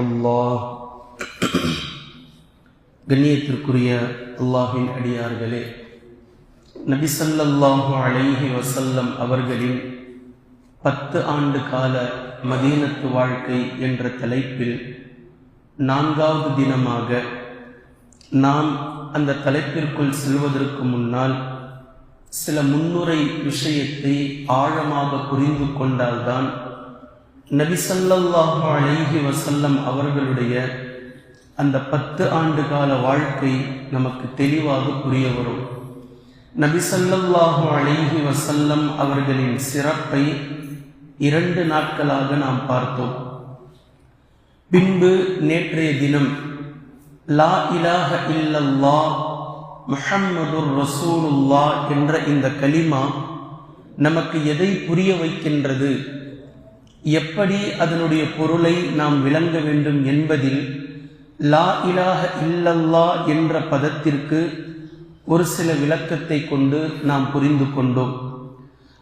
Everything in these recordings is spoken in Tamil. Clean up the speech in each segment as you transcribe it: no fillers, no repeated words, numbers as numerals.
அல்லாஹ். கண்ணியத்திற்குரிய அல்லாஹின் அடியார்களே, நபி ஸல்லல்லாஹு அலைஹி வஸல்லம் அவர்களின் 10 ஆண்டு கால மதீனத்து வாழ்க்கை என்ற தலைப்பில் 4வது தினமாக நாம் அந்த தலைப்பிற்குள் செல்வதற்கு முன்னால் சில முன்னுரை விஷயத்தை ஆழமாக புரிந்து கொண்டால்தான் நபி ஸல்லல்லாஹு அலைஹி வஸல்லம் அவர்களுடைய அந்த 10 ஆண்டு கால வாழ்க்கை நமக்கு தெளிவாக புரிய வரும். நபி ஸல்லல்லாஹு அலைஹி வஸல்லம் அவர்களின் சிறப்பை 2 நாட்களாக நாம் பார்த்தோம். பின்பு நேற்றைய தினம் லா இலாஹ இல்லல்லாஹ் முஹம்மதுர் ரசூலுல்லாஹ் என்ற இந்த கலிமா நமக்கு எதை புரிய வைக்கின்றது, எப்படி அதனுடைய பொருளை நாம் விளங்க வேண்டும் என்பதில் லா இலாஹ இல்லல்லாஹ் என்ற பதத்திற்கு ஒரு சில விளக்கத்தை கொண்டு நாம் புரிந்து கொண்டோம்.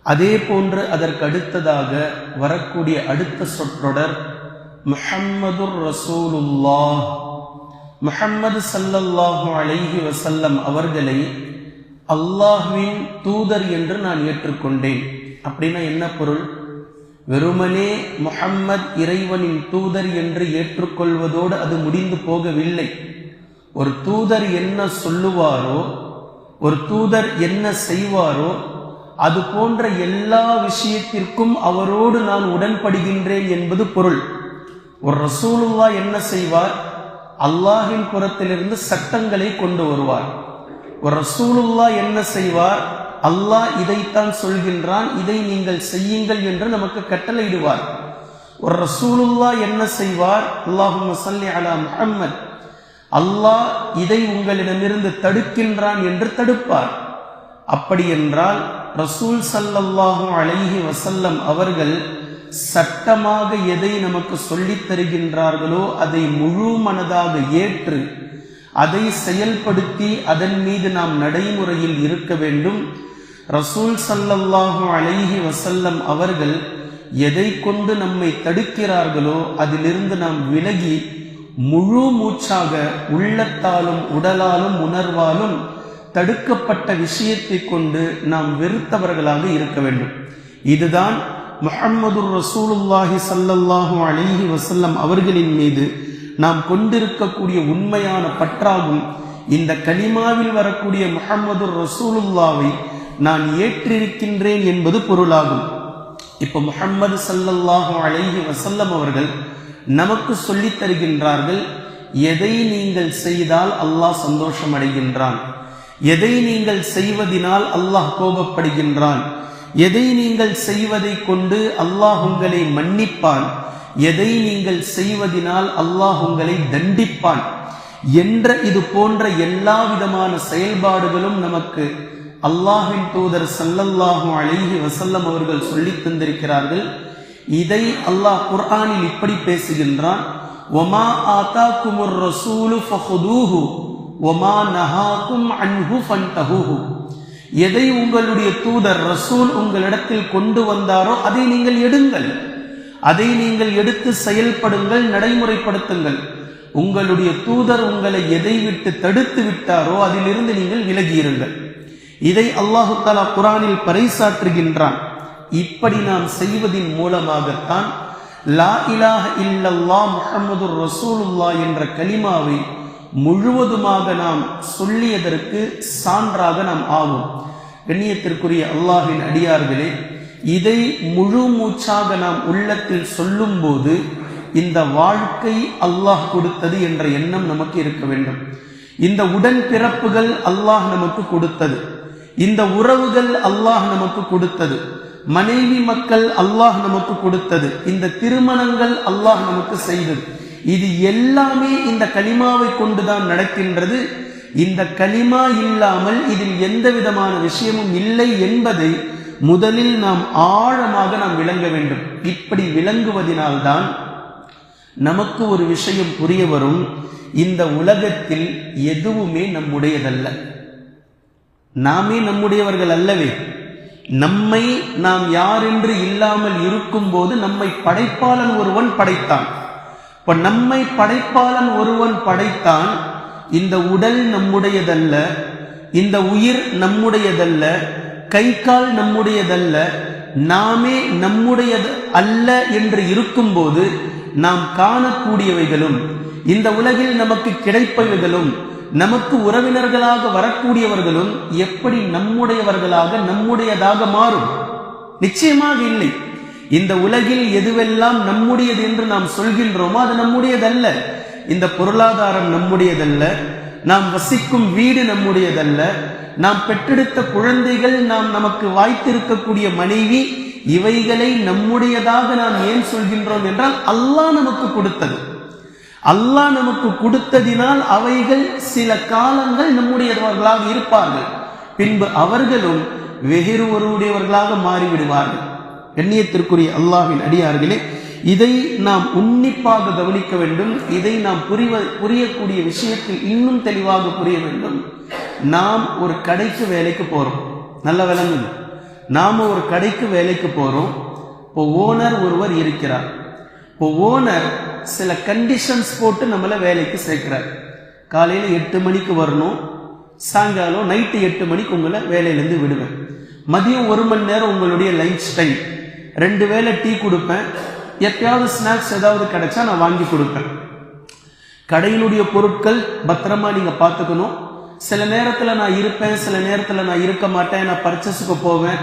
அதே போன்று அதற்கு அடுத்ததாக வரக்கூடிய அடுத்த சொற்றொடர் முஹம்மதுர் ரசூலுல்லாஹ். முஹம்மது ஸல்லல்லாஹு அலைஹி வஸல்லம் அவர்களை அல்லாஹ்வின் தூதர் என்று நான் ஏற்றுக்கொண்டேன். அப்படின்னா என்ன பொருள்? வெறுமனே முஹம்மத் இறைவனின் தூதர் என்று ஏற்றுக்கொள்வதோடு அது முடிந்து போகவில்லை. ஒரு தூதர் என்ன சொல்லுவாரோ, ஒரு தூதர் என்ன செய்வாரோ, அது போன்ற எல்லா விஷயத்திற்கும் அவரோடு நான் உடன்படுகின்றேன் என்பது பொருள். ஒரு ரசூலுல்லாஹ் என்ன செய்வார்? அல்லாஹின் புறத்திலிருந்து சட்டங்களை கொண்டு வருவார். ஒரு ரசூலுல்லாஹ் என்ன செய்வார்? அல்லாஹ் இதைத்தான் சொல்கின்றான், இதை நீங்கள் செய்யுங்கள் என்று நமக்கு கட்டளையிடுவார். ஒரு ரசூலுல்லாஹ் என்ன செய்வார்? அல்லாஹும்ம ஸல்லி அலா முஹம்மத், அல்லாஹ் இதை உங்களிடமிருந்து தடுக்கின்றான் என்று தடுப்பார். அப்படி என்றால் ரசூல் ஸல்லல்லாஹு அலைஹி வஸல்லம் அவர்கள் சட்டமாக எதை நமக்கு சொல்லித் தருகின்றார்களோ அதை முழு மனதாக ஏற்று அதை செயல்படுத்தி அதன் மீது நாம் நடைமுறையில் இருக்க வேண்டும். ரசூல் ஸல்லல்லாஹு அலைஹி வஸல்லம் அவர்கள் எதை கொண்டு நம்மை தடுக்கிறார்களோ அதிலிருந்து நாம் விலகி முழு மூச்சாக உள்ளத்தாலும் உடலாலும் உணர்வாலும் தடுக்கப்பட்ட விஷயத்தை கொண்டு நாம் வெறுத்தவர்களாக இருக்க வேண்டும். இதுதான் முஹம்மதுர் ரசூலுல்லாஹி ஸல்லல்லாஹு அலைஹி வஸல்லம் அவர்களின் மீது நாம் கொண்டிருக்கக்கூடிய உண்மையான பற்றாகும். இந்த கலிமாவில் வரக்கூடிய முஹம்மதுர் ரசூலுல்லாவை நான் ஏற்றிருக்கின்றேன் என்பது பொருளாகும். இப்ப முஹம்மது ஸல்லல்லாஹு அலைஹி வஸல்லம் அவர்கள் நமக்கு சொல்லித் தருகின்றார்கள், எதை நீங்கள் செய்தால் அல்லாஹ் சந்தோஷம் அடைகின்றான், எதை நீங்கள் செய்வதினால் அல்லாஹ் கோபப்படுகின்றான், எதை நீங்கள் செய்வதை கொண்டு அல்லாஹ் உங்களை மன்னிப்பான், எதை நீங்கள் செய்வதினால் அல்லாஹ் உங்களை தண்டிப்பான் என்ற இது போன்ற எல்லா விதமான செயல்பாடுகளும் நமக்கு அல்லாஹ்வின் தூதர் ஸல்லல்லாஹு அலைஹி வஸல்லம் அவர்கள் சொல்லித் தந்திருக்கிறார்கள். இதை அல்லாஹ் குர்ஆனில் இப்படி பேசுகின்றான், வமா ஆதாகுமுர் ரசூலு ஃபஹுதூஹு வமா நஹாகும் அன்ஹு ஃபன்தஹூஹு. எதை உங்களுடைய தூதர் ரசூல் உங்களிடத்தில் கொண்டு வந்தாரோ அதை நீங்கள் எடுங்கள், அதை நீங்கள் எடுத்து செயல்படுங்கள், நடைமுறைப்படுத்துங்கள். உங்களுடைய தூதர் உங்களை எதை விட்டு தடுத்து விட்டாரோ அதிலிருந்து நீங்கள் விலகியிருங்கள். இதை அல்லாஹு தஆலா குர்ஆனில் பறைசாற்றுகின்றான். இப்படி நாம் செய்வதின் மூலமாகத்தான் லா இலாஹ இல்லல்லாஹ் முஹம்மதுர் ரசூலுல்லாஹ் என்ற கலிமாவை முழுவதுமாக நாம் சொல்லியதற்கு சான்றாக நாம் ஆவோம். கண்ணியத்திற்குரிய அல்லாஹ்வின் அடியார்களே, இதை முழு மூச்சாக நாம் உள்ளத்தில் சொல்லும் போது இந்த வாழ்க்கை அல்லாஹ் கொடுத்தது என்ற எண்ணம் நமக்கு இருக்க வேண்டும். இந்த உடன்பிறப்புகள் அல்லாஹ் நமக்கு கொடுத்தது, இந்த உறவுகள் அல்லாஹ் நமக்கு கொடுத்தது, மனைவி மக்கள் அல்லாஹ் நமக்கு கொடுத்தது, இந்த திருமணங்கள் அல்லாஹ் நமக்கு செய்தது. இது எல்லாமே இந்த கலிமாவை கொண்டுதான் நடக்கின்றது. இந்த கலிமா இல்லாமல் இதில் எந்த விதமான விஷயமும் இல்லை என்பதை முதலில் நாம் ஆழமாக நாம் விளங்க வேண்டும். இப்படி விளங்குவதினால்தான் நமக்கு ஒரு விஷயம் புரிய வரும், இந்த உலகத்தில் எதுவுமே நம்முடையதல்ல. நாமே நம்முடையவர்கள் அல்லவே. நம்மை நாம் யாரென்று இல்லாமல் இருக்கும் போது நம்மை படைப்பாளன் ஒருவன் படைத்தான். இப்ப நம்மை படைப்பாளன் ஒருவன் படைத்தான். இந்த உடல் நம்முடையதல்ல, இந்த உயிர் நம்முடையதல்ல, கை கால் நம்முடையதல்ல, நாமே நம்முடையது அல்ல என்று இருக்கும்போது நாம் காணக்கூடியவைகளும் இந்த உலகில் நமக்கு கிடைப்பவைகளும் நமக்கு உறவினர்களாக வரக்கூடியவர்களும் எப்படி நம்முடையவர்களாக நம்முடையதாக மாறும்? நிச்சயமாக இல்லை. இந்த உலகில் எதுவெல்லாம் நம்முடையது என்று நாம் சொல்கின்றோமோ அது நம்முடையதல்ல. இந்த பொருளாதாரம் நம்முடையதல்ல, நாம் வசிக்கும் வீடு நம்முடையதல்ல, நாம் பெற்றெடுத்த குழந்தைகள், நாம் நமக்கு வாய்த்திருக்கக்கூடிய மனைவி, இவைகளை நம்முடையதாக நாம் ஏன் சொல்கின்றோம் என்றால் அல்லாஹ் நமக்கு கொடுத்தது. அல்லாஹ் நமக்கு கொடுத்ததினால் அவைகள் சில காலங்கள் நம்முடையவர்களாக இருப்பார்கள், பின்பு அவர்களும் வேறு ஒருவருடையவர்களாக மாறிவிடுவார்கள். கண்ணியத்திற்குரிய அல்லாஹ்வின் அடியார்களே, இதை நாம் உன்னிப்பாக கவனிக்க வேண்டும். இதை நாம் புரியக்கூடிய விஷயத்தில் இன்னும் தெளிவாக புரிய வேண்டும். நாம் ஒரு கடைக்கு வேலைக்கு போறோம், நல்ல விளங்குது. நாம ஒரு கடைக்கு வேலைக்கு போறோம். இப்போ ஓனர் ஒருவர் இருக்கிறார். இப்போ ஓனர் சில கண்டிஷன்ஸ் போட்டு நம்மளை வேலைக்கு சேர்க்கிறார். காலையில் 8 மணிக்கு வரணும், சாயங்காலம் நைட்டு 8 மணிக்கு உங்களை வேலையிலேருந்து விடுவேன். மதியம் 1 மணி நேரம் உங்களுடைய லஞ்ச் டைம், 2 வேளை டீ கொடுப்பேன், எப்பயாவது ஸ்நாக்ஸ் ஏதாவது கிடைச்சா நான் வாங்கி கொடுப்பேன். கடையினுடைய பொருட்கள் பத்திரமா நீங்க பார்த்துக்கணும். சில நேரத்தில் நான் இருப்பேன், சில நேரத்தில் நான் இருக்க மாட்டேன். நான் பர்ச்சேஸுக்கு போவேன்.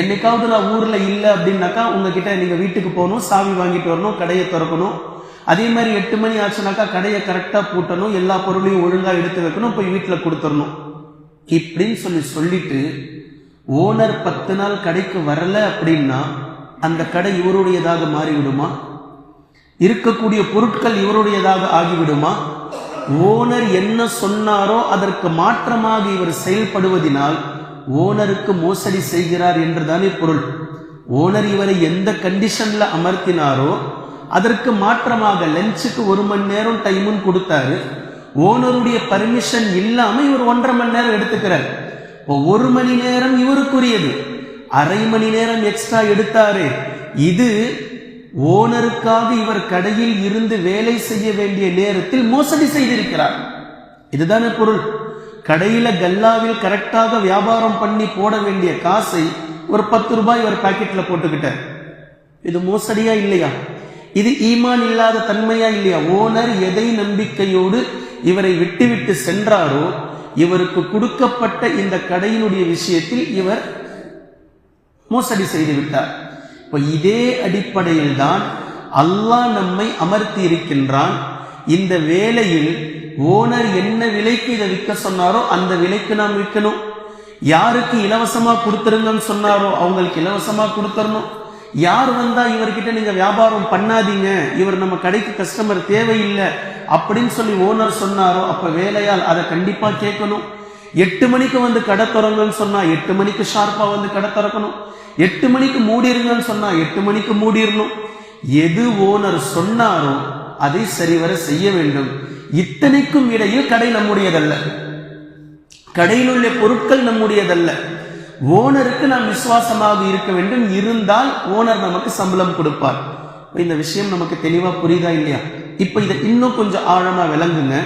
என்னைக்காவது நான் ஊர்ல இல்லை அப்படின்னாக்கா உங்ககிட்ட நீங்க வீட்டுக்கு போகணும், சாவி வாங்கிட்டு வரணும், கடையை திறக்கணும். அதே மாதிரி 8 மணி ஆச்சுனாக்கா கடையை கரெக்டா பூட்டணும், எல்லா பொருளையும் ஒழுங்கா எடுத்து வைக்கணும், போய் வீட்டில் கொடுத்துடணும். இப்படின்னு சொல்லிட்டு ஓனர் 10 நாள் கடைக்கு வரல அப்படின்னா அந்த கடை இவருடையதாக மாறிவிடுமா? இருக்கக்கூடிய பொருட்கள் இவருடையதாக ஆகிவிடுமா? ஓனர் என்ன சொன்னாரோ அதற்கு மாற்றமாக இவர் செயல்படுவதனால் ஓனருக்கு மோசடி செய்கிறார் என்றுதானே பொருள். ஓனர் இவரை எந்த கண்டிஷன்ல அமர்த்தினாரோ அதற்கு மாற்றமாக லஞ்சுக்கு 1 மணி நேரம் டைமும் கொடுத்தாரு. ஓனருடைய பர்மிஷன் இல்லாம இவர் 1.5 மணி நேரம் எடுத்துக்கிறார். 1 மணி நேரம் இவருக்குரியது, அரை மணி நேரம் எக்ஸ்ட்ரா எடுத்தாரு. இது ஓனருக்காக இவர் கடையில் இருந்து வேலை செய்ய வேண்டிய நேரத்தில் மோசடி செய்திருக்கிறார். இதுதானே பொருள். கடையில கல்லாவில் கரெக்டாக வியாபாரம் பண்ணி போட வேண்டிய காசை ஒரு 10 ரூபாய் ஒரு பாக்கெட்ல போட்டுக்கிட்டார். இது மோசடியா இல்லையா? இது ஈமான் இல்லாத தன்மையா இல்லையா? ஓனர் எதை நம்பிக்கையோடு இவரை விட்டுவிட்டு சென்றாரோ இவருக்கு கொடுக்கப்பட்ட இந்த கடையினுடைய விஷயத்தில் இவர் மோசடி செய்து விட்டார். இப்ப இதே அடிப்படையில் தான் அல்லாஹ் நம்மை அமர்த்தி இருக்கின்றான். இந்த வேலையில் ஓனர் என்ன விலைக்கு இதை விற்க சொன்னாரோ அந்த விலைக்கு நாம் விற்கணும். யாருக்கு இலவசமா கொடுத்துருங்கன்னு சொன்னாரோ அவங்களுக்கு இலவசமா கொடுத்துடணும். யார் வந்தா இவர்கிட்ட நீங்க வியாபாரம் பண்ணாதீங்க, இவர் நம்ம கடைக்கு கஸ்டமர் தேவையில்லை அப்படின்னு சொல்லி ஓனர் சொன்னாரோ அப்ப வேலையால் அதை கண்டிப்பா கேட்கணும். 8 மணிக்கு வந்து கடை திறங்கன்னு சொன்னா 8 மணிக்கு ஷார்ப்பா வந்து கடை திறக்கணும். 8 மணிக்கு மூடிருங்கன்னு சொன்னா 8 மணிக்கு மூடிடணும். எது ஓனர் சொன்னாரோ அதை சரிவர செய்ய வேண்டும். இத்தனைக்கும் இடையில் கடை நம்முடையதல்ல, கடையில் உள்ள பொருட்கள் நம்முடையதல்ல. ஓனருக்கு நாம் விசுவாசமாக இருக்க வேண்டும். இருந்தால் ஓனர் நமக்கு சம்பளம் கொடுப்பார். இந்த விஷயம் நமக்கு தெளிவா புரியுதா இல்லையா? இப்ப இதை இன்னும் கொஞ்சம் ஆழமா விளங்குங்க.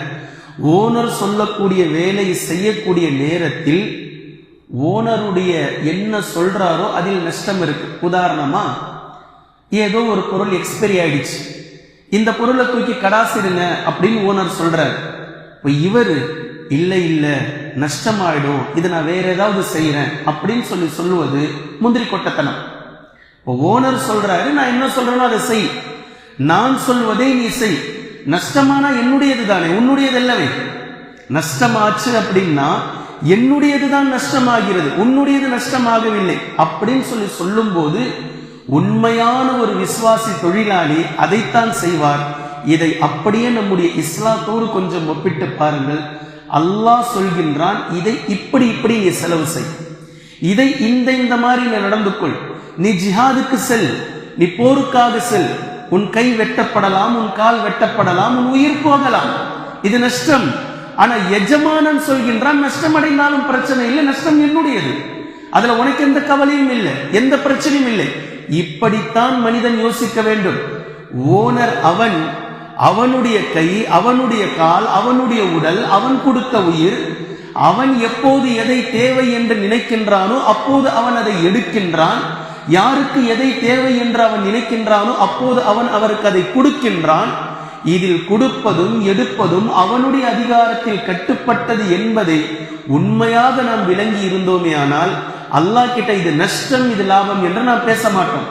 ஓனர் சொல்லக்கூடிய வேலையை செய்யக்கூடிய நேரத்தில் ஓனருடைய என்ன சொல்றாரோ அதில் நஷ்டம் இருக்கு. உதாரணமா ஏதோ ஒரு பொருள் எக்ஸ்பைரி ஆயிடுச்சு, இந்த பொருளை தூக்கி கடாசிடுங்க அப்படின்னு ஓனர் சொல்றாரு. இவரு இல்ல இல்ல நஷ்டமாயிடும், இது நான் வேற ஏதாவது செய்யறேன் அப்படின்னு சொல்லுவது முந்திரி கொட்டத்தனம். ஓனர் சொல்றாரு, நான் என்ன சொல்றேனோ அதை செய், நான் சொல்வதை நீ செய். நஷ்டமானா என்னுடையது தானே, உன்னுடையது அல்லவே. நஷ்டமாச்சு அப்படின்னா என்னுடையதுதான் நஷ்டமாகிறது, உன்னுடையது நஷ்டமாகவில்லை அப்படின்னு சொல்லும் போது உண்மையான ஒரு விசுவாசி தொழிலாளி அதைத்தான் செய்வார். இதை அப்படியே நம்முடைய இஸ்லாத்தோடு கொஞ்சம் ஒப்பிட்டு பாருங்கள். அல்லாஹ் சொல்கின்றான், இதை இப்படி இப்படி நீ செலவு செய், இதை இந்த மாதிரி நீ நடந்து கொள், நீ ஜிஹாதுக்கு செல், நீ போருக்காக செல், உன் கை வெட்டப்படலாம், உன் கால் வெட்டப்படலாம், உன் உயிர் போகலாம், இது நஷ்டம். ஆனா எஜமானன் சொல்கின்றான், நஷ்டம் அடைந்தாலும் பிரச்சனை இல்லை, நஷ்டம் என்னுடையது, அதுல உனக்கு எந்த கவலையும் இல்லை, எந்த பிரச்சனையும் இல்லை. இப்படித்தான் மனிதன் யோசிக்க வேண்டும். ஓனர் அவனுடைய கை, அவனுடைய கால், அவனுடைய உடல், அவன் கொடுத்த உயிர். அவன் எப்போது எதை தேவை என்று நினைக்கின்றானோ அப்போது அவன் அதை எடுக்கின்றான். யாருக்கு எதை தேவை என்று அவன் நினைக்கின்றானோ அப்போது அவன் அவருக்கு அதை கொடுக்கின்றான். இதில் கொடுப்பதும் எடுப்பதும் அவனுடைய அதிகாரத்தில் கட்டுப்பட்டது என்பதை உண்மையாக நாம் விளங்கி இருந்தோமே ஆனால் அல்லாஹ் கிட்ட இது நஷ்டம், இது லாபம் என்று நாம் பேச மாட்டோம்.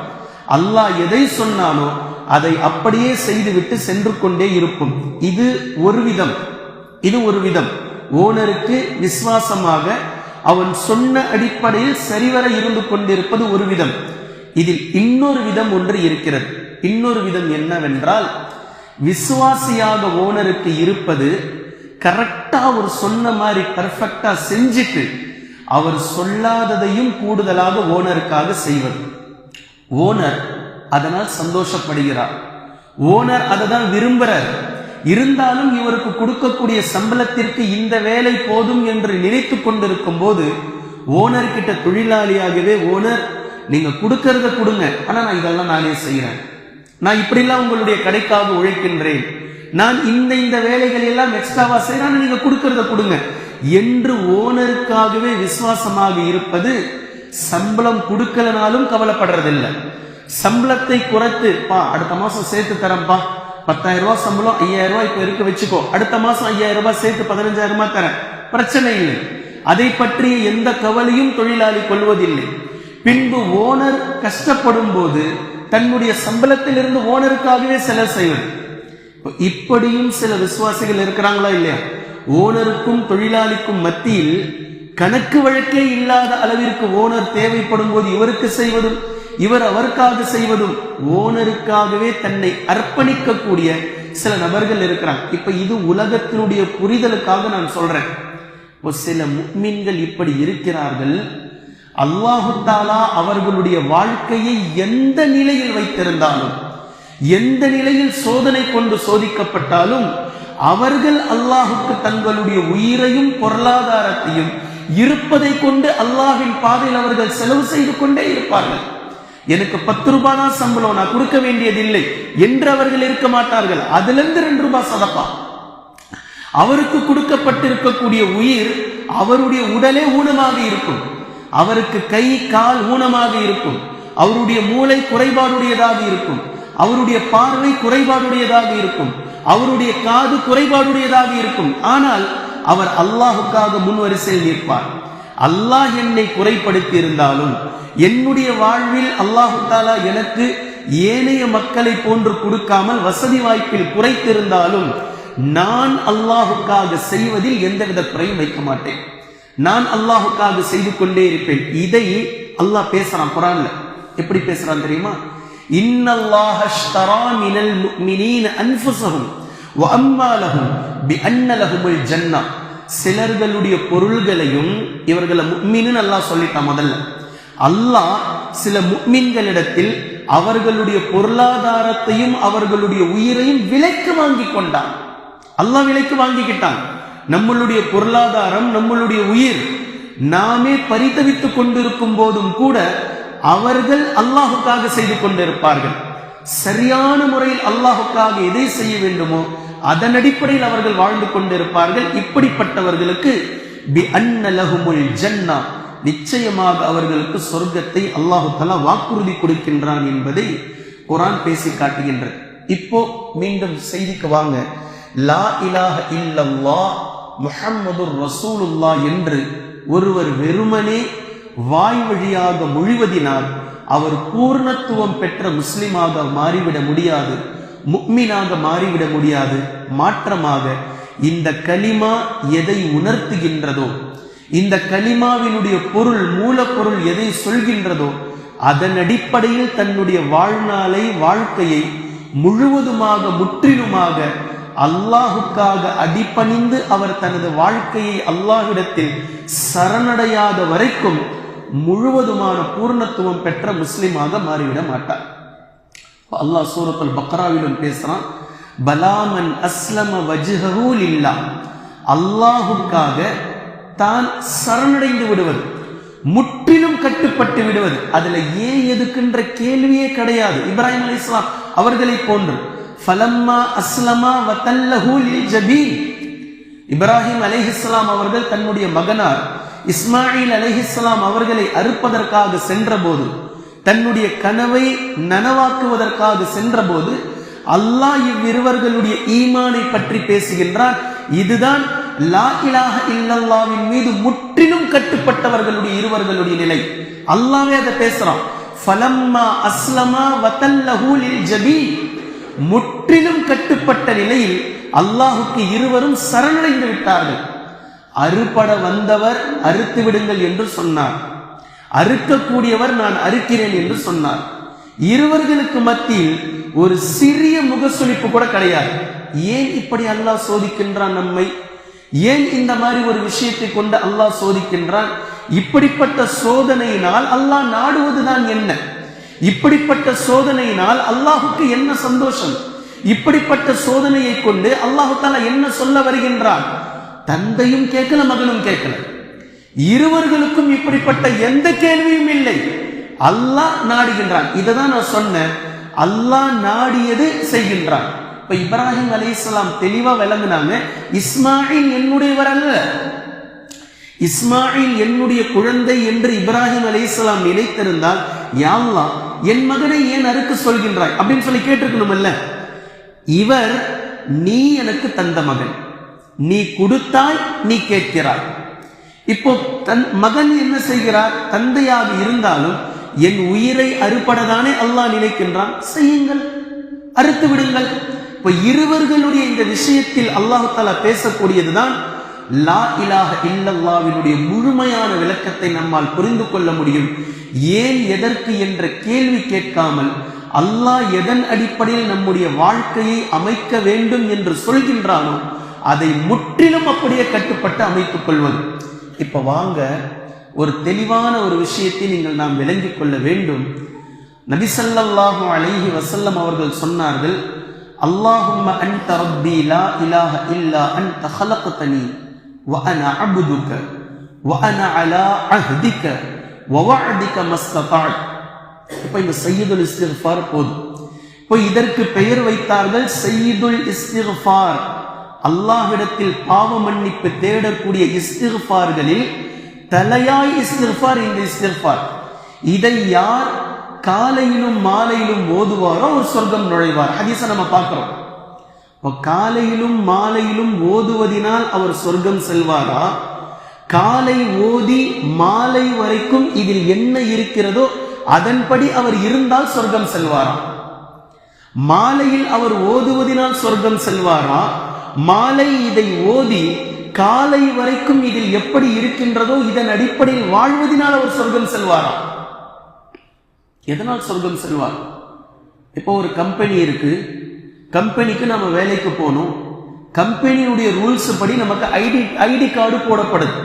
அல்லாஹ் எதை சொன்னானோ அதை அப்படியே செய்துவிட்டு சென்று கொண்டே இருப்போம். இது ஒரு விதம். ஓனருக்கு விசுவாசமாக அவன் சொன்ன அடிப்படையில் சரிவர இருந்து கொண்டிருப்பது ஒரு விதம். இதில் இன்னொரு விதம் ஒன்று இருக்கிறது. இன்னொரு விதம் என்னவென்றால், விசுவாசியாக ஓனருக்கு இருப்பது கரெக்டா அவர் சொன்ன மாதிரி பர்ஃபெக்டா செஞ்சுட்டு அவர் சொல்லாததையும் கூடுதலாக ஓனருக்காக செய்வது. ஓனர் அதனால் சந்தோஷப்படுகிறார், ஓனர் அதை தான் விரும்புறார். இருந்தாலும் இவருக்கு கொடுக்கக்கூடிய சம்பளத்திற்கு இந்த வேலை போதும் என்று நினைத்து கொண்டிருக்கும் போது ஓனர் கிட்ட தொழிலாளியாகவே, ஓனர் நீங்க கொடுக்கறத கொடுங்க, ஆனா நான் இதெல்லாம் நானே செய்யறேன், நான் இப்படிலாம் உங்களுடைய கடைக்காக உழைக்கின்றேன், நான் இந்த வேலைகள் எல்லாம் எக்ஸ்ட்ராவா செய்யறேன், நீங்க கொடுக்கறத கொடுங்க என்று ஓனருக்காகவே விசுவாசமாக இருப்பது சம்பளம் கொடுக்கலனாலும் கவலைப்படுறதில்லை. சம்பளத்தை குறைத்து, அடுத்த மாசம் சேர்த்து தரேன்ப்பா, 10,000 ரூபாய் சம்பளம், 5,000 ரூபாய் இப்ப இருக்க வச்சுக்கோ, அடுத்த மாசம் 5,000 ரூபாய் சேர்த்து 15,000 ரூபாய் தரேன், பிரச்சனை இல்லை. அதை பற்றிய எந்த கவலையும் தொழிலாளி கொள்வதில்லை. பின்பு ஓனர் கஷ்டப்படும் போது தன்னுடைய சம்பளத்திலிருந்து ஓனருக்காகவே செலவு செய்வது. இப்படியும் சில விசுவாசிகள் இருக்கிறாங்களா இல்லையா? ஓனருக்கும் தொழிலாளிக்கும் மத்தியில் கணக்கு வழக்கே இல்லாத அளவிற்கு ஓனர் தேவைப்படும் போது இவருக்கு செய்வதும் இவர் அவருக்காக செய்வதும், ஓனருக்காகவே தன்னை அர்ப்பணிக்கக்கூடிய சில நபர்கள் இருக்கிறாங்க. இப்ப இது உலகத்தினுடைய புரிதலுக்காக நான் சொல்றேன். சில முஃமின்கள் இப்படி இருக்கிறார்கள். அல்லாஹு தஆலா அவர்களுடைய வாழ்க்கையை எந்த நிலையில் வைத்திருந்தாலும், எந்த நிலையில் சோதனை கொண்டு சோதிக்கப்பட்டாலும் அவர்கள் அல்லாஹுக்கு தங்களுடைய உயிரையும் பொருளாதாரத்தையும் இருப்பதை கொண்டு அல்லாஹ்வின் பாதையில் அவர்கள் செலவு செய்து கொண்டே இருப்பார்கள். எனக்கு 10 ரூபாய் தான் சம்பளம், நான் கொடுக்க வேண்டியதில்லை என்று அவர்கள் இருக்க மாட்டார்கள். அதிலிருந்து 2 ரூபாய் சதப்பா. அவருக்கு கொடுக்கப்பட்டிருக்கக்கூடிய உயிர், அவருடைய உடலே ஊனமாக இருக்கும், அவருக்கு கை கால் ஊனமாக இருக்கும், அவருடைய மூளை குறைபாடுடையதாக இருக்கும், அவருடைய பார்வை குறைபாடுடையதாக இருக்கும், அவருடைய காது குறைபாடுடையதாக இருக்கும். ஆனால் அவர் அல்லாஹுக்காக முன்வரிசையில் நிற்பார். அல்லாஹ் என்னை குறைப்படுத்தி இருந்தாலும், என்னுடைய வாழ்வில் அல்லாஹு தஆலா எனக்கு ஏனைய மக்களை போன்று கொடுக்காமல் வசதி வாய்ப்பில் குறைத்திருந்தாலும் நான் அல்லாஹுக்காக செய்வதில் எந்தவித குறையும் வைக்க மாட்டேன். நான் அல்லாஹுக்காக செய்து கொண்டே இருப்பேன். இதை அல்லாஹ் பேசுறான் குர்ஆன்ல. எப்படி பேசுறான் தெரியுமா? இன்னல்லாஹ அஷ்தரா மினல் முஃமினீன அன்ஃபுஸஹும் வ அம்வாலஹும் பிஅன்ன லஹுமுல் ஜன்னah. சிலர்களுடைய பொருள்களையும் இவர்களை முஃமின்னு அல்லாஹ் சொல்லிட்டான். முதல்ல அல்லாஹ் சில முஃமின்களிடத்தில் அவர்களுடைய பொருளாதாரத்தையும் அவர்களுடைய உயிரையும் விலைக்கு வாங்கி கொண்டான். அல்லாஹ் விலைக்கு வாங்கிக்கிட்டான். நம்மளுடைய பொருளாதாரம், நம்மளுடைய உயிர் நாமே பரிதவித்துக் கொண்டிருக்கும் போதும் கூட அவர்கள் அல்லாஹுக்காக செய்து கொண்டிருப்பார்கள். சரியான முறையில் அல்லாஹுக்காக எதை செய்ய வேண்டுமோ அதன் அடிப்படையில் அவர்கள் வாழ்ந்து கொண்டிருப்பார்கள். இப்படிப்பட்டவர்களுக்கு பிஅன்ன லஹுமுல் ஜன்னah, நிச்சயமாக அவர்களுக்கு சொர்க்கத்தை அல்லாஹு தஆலா வாக்குறுதி கொடுக்கின்றான் என்பதை குர்ஆன் பேசி காட்டுகின்றது. இப்போ மீண்டும் செய்திக்கு வாங்க. லா இலாஹ இல்லல்லாஹ் முஹம்மதுர் ரசூலுல்லாஹ் என்று ஒருவர் வெறுமனே வாய் வழியாக மொழிவதினால் அவர் பூர்ணத்துவம் பெற்ற முஸ்லிமாக மாறிவிட முடியாது, முஃமினாக மாறிவிட முடியாது. மாற்றமாக இந்த கலிமா எதை உணர்த்துகின்றதோ, இந்த கலிமாவினுடைய பொருள், மூலப்பொருள் எதை சொல்கின்றதோ அதன் அடிப்படையில் தன்னுடைய வாழ்நாளை, வாழ்க்கையை முழுவதுமாக முற்றிலுமாக அல்லாஹுக்காக அடிபணிந்து அவர் தனது வாழ்க்கையை அல்லாஹ்விடத்தில் சரணடையாத வரைக்கும் முழுவதுமான பூர்ணத்துவம் பெற்ற முஸ்லிமாக மாறிவிட மாட்டார். அல்லாஹ் சூரத்துல் பக்ராவிலும் பேசுறான், பலாமன் அஸ்லம வஜ்ஹஹு லில்லாஹ், அல்லாஹுக்காக தான் சரணடைந்து விடுவது, முற்றிலும் கட்டுப்பட்டு விடுவது. அதுல ஏன் எதுக்குன்ற கேள்வியே கிடையாது. இப்ராஹிம் அலைஹிஸ்ஸலாம் அவர்களை போன்று ஃபலம்மா அஸ்லமா வதல்லஹு லில் ஜபீன். இப்ராஹிம் அலைஹிஸ்ஸலாம் அவர்கள் தன்னுடைய மகனார் இஸ்மாயில் அலைஹிஸ்ஸலாம் அவர்களை அறுப்பதற்காக சென்றபோது, தன்னுடைய கனவை நனவாக்குவதற்காக சென்றபோது அல்லாஹ் இவ்விருவர்களுடைய ஈமானை பற்றி பேசுகின்றான். இதுதான் லா இலாஹ இல்லல்லாஹ்வின் மீது முற்றிலும் கட்டுப்பட்டவர்களுடைய இருவர்களுடைய நிலை. அல்லாஹ்வே அதை பேசுறான். ஃபலம்மா அஸ்லமா வதல்லஹு லில் ஜபீன், முற்றிலும் கட்டுப்பட்ட நிலையில் அல்லாஹுக்கு இருவரும் சரணடைந்து விட்டார்கள். அறுபட வந்தவர் அறுத்து விடுங்கள் என்று சொன்னார், அறுக்கக்கூடியவர் நான் அறுக்கிறேன் என்று சொன்னார். இருவர்களுக்கு மத்தியில் ஒரு சிறிய முகசுளிப்பு கூட கிடையாது. ஏன் இப்படி அல்லாஹ் சோதிக்கின்றான் நம்மை? ஏன் இந்த மாதிரி ஒரு விஷயத்தை கொண்டு அல்லாஹ் சோதிக்கின்றான்? இப்படிப்பட்ட சோதனையினால் அல்லாஹ் நாடுவதுதான் என்ன? இப்படிப்பட்ட சோதனையினால் அல்லாஹுக்கு என்ன சந்தோஷம்? இப்படிப்பட்ட சோதனையை கொண்டு அல்லாஹு தஆலா என்ன சொல்ல வருகின்றான்? தந்தையும் கேட்கல, மகனும் கேட்கல, இருவர்களுக்கும் இப்படிப்பட்ட எந்த கேள்வியும் இல்லை. அல்லாஹ் நாடுகின்றான். இதை தான் நான் சொன்னேன், அல்லாஹ் நாடியது செய்கின்றான். இப்ப இப்ராஹிம் அலைஹிஸ்ஸலாம் தெளிவா விளங்குனாங்க, இஸ்மாயில் என்னுடையவர் அல்ல, இஸ்மாயில் என்னுடைய குழந்தை என்று இப்ராஹிம் அலைஹிஸ்ஸலாம் நினைத்திருந்தால், யா அல்லாஹ் என் மகனை ஏன் அறுக்க சொல்கின்றாய் அப்படின்னு சொல்லி கேட்டிருக்கணும் இல்ல. இவர் நீ எனக்கு தந்த மகன், நீ கொடுத்தாய், நீ கேட்கிறாய். இப்போ தன் மகன் என்ன செய்கிறார்? தந்தையாக இருந்தாலும் என் உயிரை அறுப்படதானே அல்லாஹ் நினைக்கின்றான். செய்யுங்கள், அறுத்து விடுங்கள். இப்போ இருவர்களுடைய இந்த விஷயத்தில் அல்லாஹு தஆலா பேசக்கூடியதுதான் லா இலாஹ இல்லல்லாஹ்வினுடைய முழுமையான விளக்கத்தை நம்மால் புரிந்து கொள்ள முடியும். ஏன் எதற்கு என்ற கேள்வி கேட்காமல் அல்லாஹ் எதன் அடிப்படையில் நம்முடைய வாழ்க்கையை அமைக்க வேண்டும் என்று சொல்கின்றானோ அதை முற்றிலும் அப்படியே கட்டுப்பட்டு அமைத்துக் கொள்வது. இப்ப வாங்க, ஒரு தெளிவான ஒரு விஷயத்தை நீங்கள் நாம் விளங்கிக் கொள்ள வேண்டும். நபி ஸல்லல்லாஹு அலைஹி வஸல்லம் அவர்கள் சொன்னார்கள், அல்லாஹும்ம அன்த ரப்பி லா இலாஹ இல்லா அன்த ஹலக்தனி வ அன அப்துக வ அன அலா அஹ்திக வ வஅதிக மஸ்ததஅத். இப்போ இந்த சய்யிதுல் இஸ்திக்ஃபார் போதும். இப்போ இதற்கு பெயர் வைத்தார்கள் சய்யிதுல் இஸ்திக்ஃபார். அல்லாஹ்விடத்தில் பாவ மன்னிப்பு தேடக்கூடிய இஸ்திக்ஃபார்களில் தலையாய் இஸ்திக்ஃபார் இந்த இஸ்திக்ஃபார். இதை யார் காலையிலும் மாலையிலும் ஓதுவாரோ ஒரு சொர்க்கம் நுழைவார். ஹதீஸை நம்ம பார்க்கிறோம். காலையிலும் மாலையிலும் ஓதுவதினால் அவர் சொர்க்கம் செல்வாரா? காலை ஓதி மாலை வரைக்கும் இதில் என்ன இருக்கிறதோ அதன்படி அவர் இருந்தால் சொர்க்கம் செல்வாரா? மாலையில் அவர் ஓதுவதினால் சொர்க்கம் செல்வாரா? மாலை இதை ஓதி காலை வரைக்கும் இதில் எப்படி இருக்கின்றதோ இதன் அடிப்படையில் வாழ்வதனால் அவர் சொர்க்கம் செல்வாரா? எதனால் சொர்க்கம் செல்வார்? இப்போ ஒரு கம்பெனி இருக்கு, கம்பெனிக்கு நம்ம வேலைக்கு போகணும். கம்பெனியுடைய ரூல்ஸ் படி நமக்கு ஐடி கார்டு போடப்படுது.